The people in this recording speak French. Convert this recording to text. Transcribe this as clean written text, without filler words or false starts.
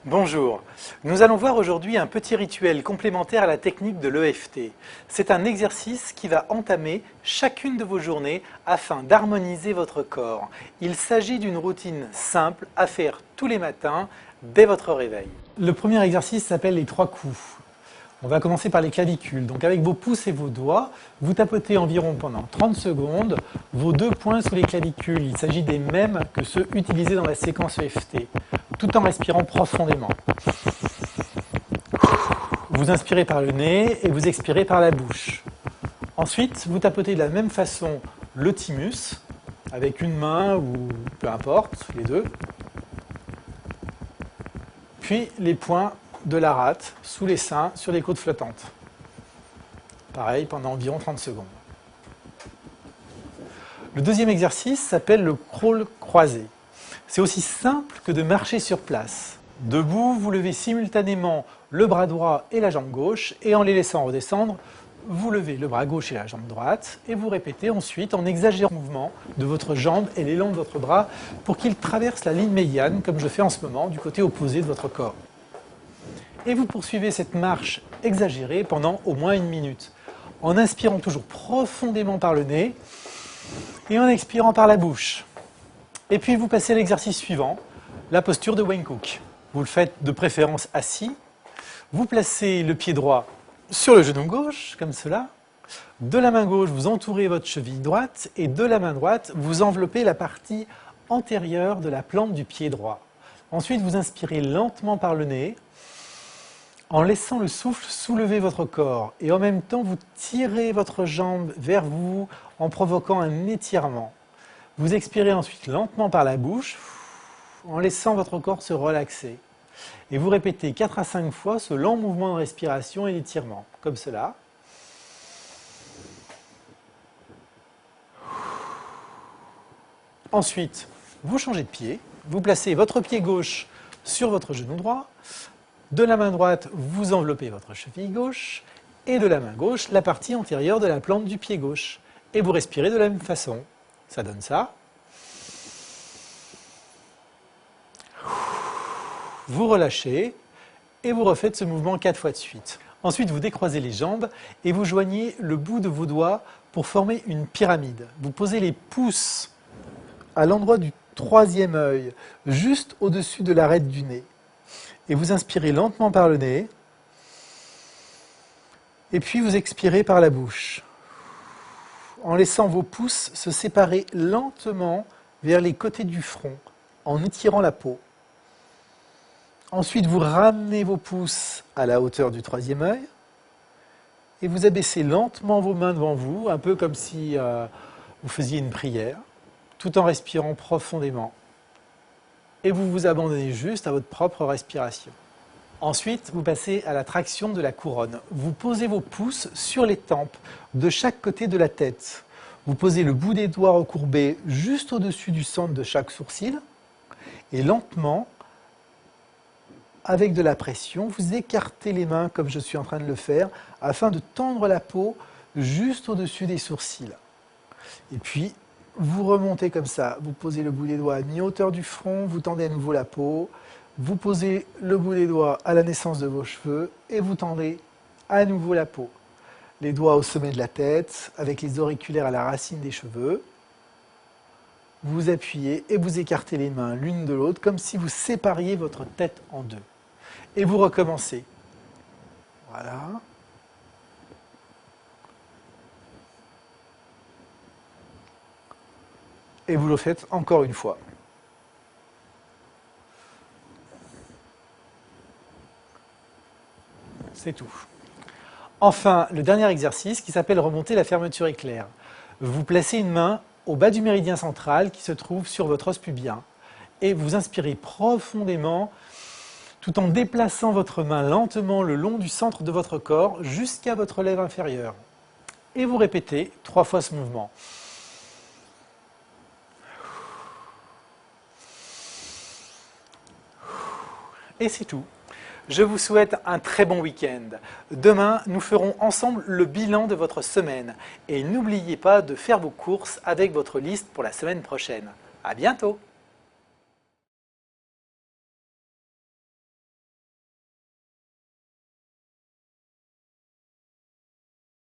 Bonjour, nous allons voir aujourd'hui un petit rituel complémentaire à la technique de l'EFT. C'est un exercice qui va entamer chacune de vos journées afin d'harmoniser votre corps. Il s'agit d'une routine simple à faire tous les matins dès votre réveil. Le premier exercice s'appelle les 3 coups. On va commencer par les clavicules. Donc avec vos pouces et vos doigts, vous tapotez environ pendant 30 secondes vos 2 points sous les clavicules. Il s'agit des mêmes que ceux utilisés dans la séquence EFT, tout en respirant profondément. Vous inspirez par le nez et vous expirez par la bouche. Ensuite, vous tapotez de la même façon le thymus, avec une main ou peu importe, les deux. Puis les points de la rate sous les seins sur les côtes flottantes. Pareil pendant environ 30 secondes. Le deuxième exercice s'appelle le crawl croisé. C'est aussi simple que de marcher sur place. Debout, vous levez simultanément le bras droit et la jambe gauche et en les laissant redescendre, vous levez le bras gauche et la jambe droite et vous répétez ensuite en exagérant le mouvement de votre jambe et l'élan de votre bras pour qu'il traverse la ligne médiane comme je fais en ce moment du côté opposé de votre corps. Et vous poursuivez cette marche exagérée pendant au moins 1 minute, en inspirant toujours profondément par le nez et en expirant par la bouche. Et puis vous passez à l'exercice suivant, la posture de Wayne Cook. Vous le faites de préférence assis, vous placez le pied droit sur le genou gauche, comme cela. De la main gauche, vous entourez votre cheville droite et de la main droite, vous enveloppez la partie antérieure de la plante du pied droit. Ensuite, vous inspirez lentement par le nez, en laissant le souffle soulever votre corps et en même temps vous tirez votre jambe vers vous en provoquant un étirement. Vous expirez ensuite lentement par la bouche en laissant votre corps se relaxer. Et vous répétez 4 à 5 fois ce lent mouvement de respiration et d'étirement, comme cela. Ensuite, vous changez de pied, vous placez votre pied gauche sur votre genou droit. De la main droite, vous enveloppez votre cheville gauche et de la main gauche, la partie antérieure de la plante du pied gauche. Et vous respirez de la même façon. Ça donne ça. Vous relâchez et vous refaites ce mouvement 4 fois de suite. Ensuite, vous décroisez les jambes et vous joignez le bout de vos doigts pour former une pyramide. Vous posez les pouces à l'endroit du 3e œil, juste au-dessus de l'arête du nez. Et vous inspirez lentement par le nez, et puis vous expirez par la bouche, en laissant vos pouces se séparer lentement vers les côtés du front, en étirant la peau. Ensuite, vous ramenez vos pouces à la hauteur du 3e œil, et vous abaissez lentement vos mains devant vous, un peu comme si vous faisiez une prière, tout en respirant profondément. Et vous vous abandonnez juste à votre propre respiration. Ensuite, vous passez à la traction de la couronne. Vous posez vos pouces sur les tempes de chaque côté de la tête. Vous posez le bout des doigts recourbés juste au-dessus du centre de chaque sourcil. Et lentement, avec de la pression, vous écartez les mains comme je suis en train de le faire, afin de tendre la peau juste au-dessus des sourcils. Et puis, vous remontez comme ça, vous posez le bout des doigts à mi-hauteur du front, vous tendez à nouveau la peau, vous posez le bout des doigts à la naissance de vos cheveux et vous tendez à nouveau la peau. Les doigts au sommet de la tête, avec les auriculaires à la racine des cheveux. Vous appuyez et vous écartez les mains l'une de l'autre comme si vous sépariez votre tête en deux. Et vous recommencez. Voilà. Et vous le faites encore une fois. C'est tout. Enfin, le dernier exercice qui s'appelle remonter la fermeture éclair. Vous placez une main au bas du méridien central qui se trouve sur votre os pubien et vous inspirez profondément tout en déplaçant votre main lentement le long du centre de votre corps jusqu'à votre lèvre inférieure. Et vous répétez 3 fois ce mouvement. Et c'est tout. Je vous souhaite un très bon week-end. Demain, nous ferons ensemble le bilan de votre semaine. Et n'oubliez pas de faire vos courses avec votre liste pour la semaine prochaine. À bientôt!